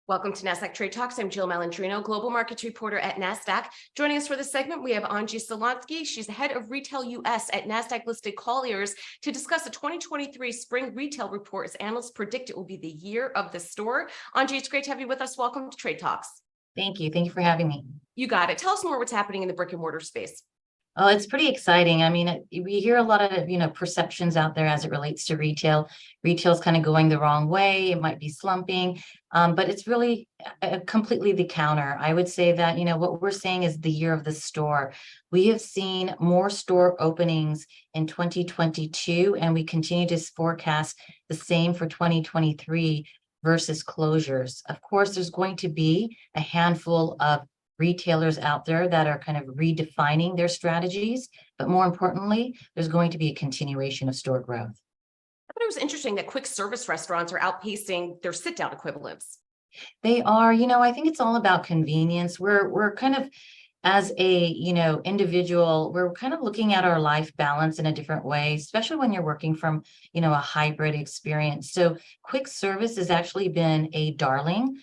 Welcome to Nasdaq Trade Talks. I'm Jill Malandrino, Global Markets Reporter at Nasdaq. Joining us for this segment, we have Anjee Solanki. She's the head of retail US at Nasdaq-listed Colliers to discuss the 2023 spring retail report as analysts predict it will be the year of the store. Anjee, it's great to have you with us. Welcome to Trade Talks. Thank you. Thank you for having me. You got it. Tell us more what's happening in the brick and mortar space. Oh, it's pretty exciting. I mean, we hear a lot of, perceptions out there as it relates to retail. Retail's kind of going the wrong way. It might be slumping, but it's really completely the counter. I would say that, what we're saying is the year of the store. We have seen more store openings in 2022, and we continue to forecast the same for 2023 versus closures. Of course, there's going to be a handful of retailers out there that are kind of redefining their strategies, but more importantly, there's going to be a continuation of store growth. I thought it was interesting that quick service restaurants are outpacing their sit-down equivalents. They are, I think it's all about convenience. We're kind of, as a individual, we're kind of looking at our life balance in a different way, especially when you're working from a hybrid experience. So quick service has actually been a darling,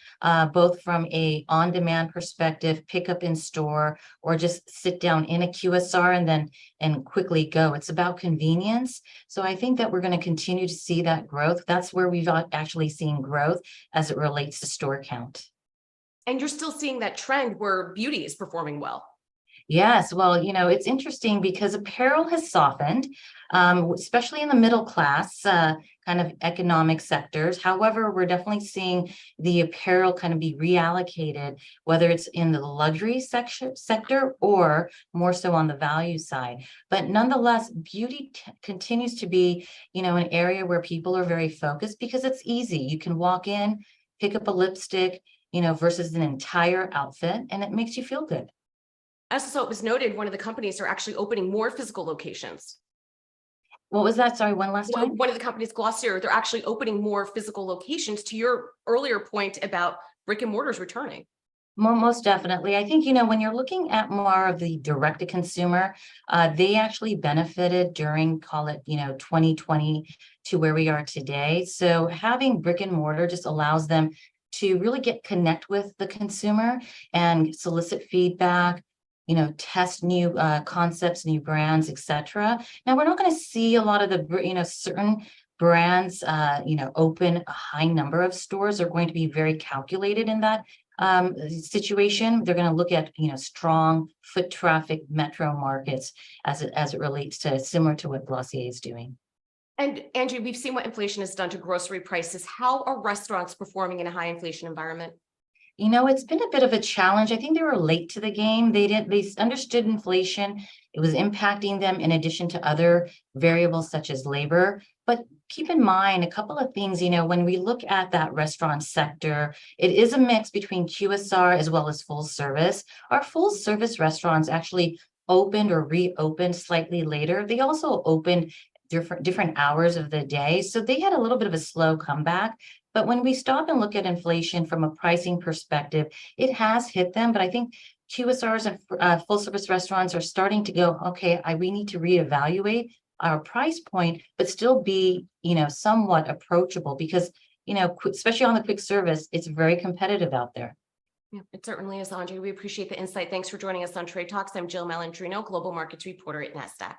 both from a on-demand perspective, pick up in store, or just sit down in a QSR and quickly go. It's about convenience. So I think that we're going to continue to see that growth. That's where we've actually seen growth as it relates to store count. And you're still seeing that trend where beauty is performing well. Yes, well, it's interesting because apparel has softened, especially in the middle class kind of economic sectors. However, we're definitely seeing the apparel kind of be reallocated, whether it's in the luxury sector or more so on the value side. But nonetheless, beauty continues to be, an area where people are very focused because it's easy. You can walk in, pick up a lipstick, versus an entire outfit, and it makes you feel good. Also, it was noted one of the companies are actually opening more physical locations. What was that? Sorry, one last time? One of the companies, Glossier, they're actually opening more physical locations, to your earlier point about brick and mortars returning. Most definitely. I think, when you're looking at more of the direct to consumer, they actually benefited during, call it, 2020 to where we are today. So having brick and mortar just allows them to really connect with the consumer and solicit feedback, test new concepts, new brands, etc. Now, we're not going to see a lot of the, certain brands, open a high number of stores. Are going to be very calculated in that situation. They're going to look at, strong foot traffic metro markets as it relates to similar to what Glossier is doing. And Anjee, we've seen what inflation has done to grocery prices. How are restaurants performing in a high inflation environment? It's been a bit of a challenge. I think they were late to the game. They understood inflation. It was impacting them in addition to other variables such as labor. But keep in mind a couple of things, when we look at that restaurant sector, it is a mix between QSR as well as full service. Our full service restaurants opened or reopened slightly later. They also opened different hours of the day. So they had a little bit of a slow comeback. But when we stop and look at inflation from a pricing perspective, it has hit them. But I think QSRs and full service restaurants are starting to go, okay, we need to reevaluate our price point, but still be, somewhat approachable because, especially on the quick service, it's very competitive out there. Yeah, it certainly is, Anjee. We appreciate the insight. Thanks for joining us on Trade Talks. I'm Jill Malandrino, Global Markets Reporter at Nasdaq.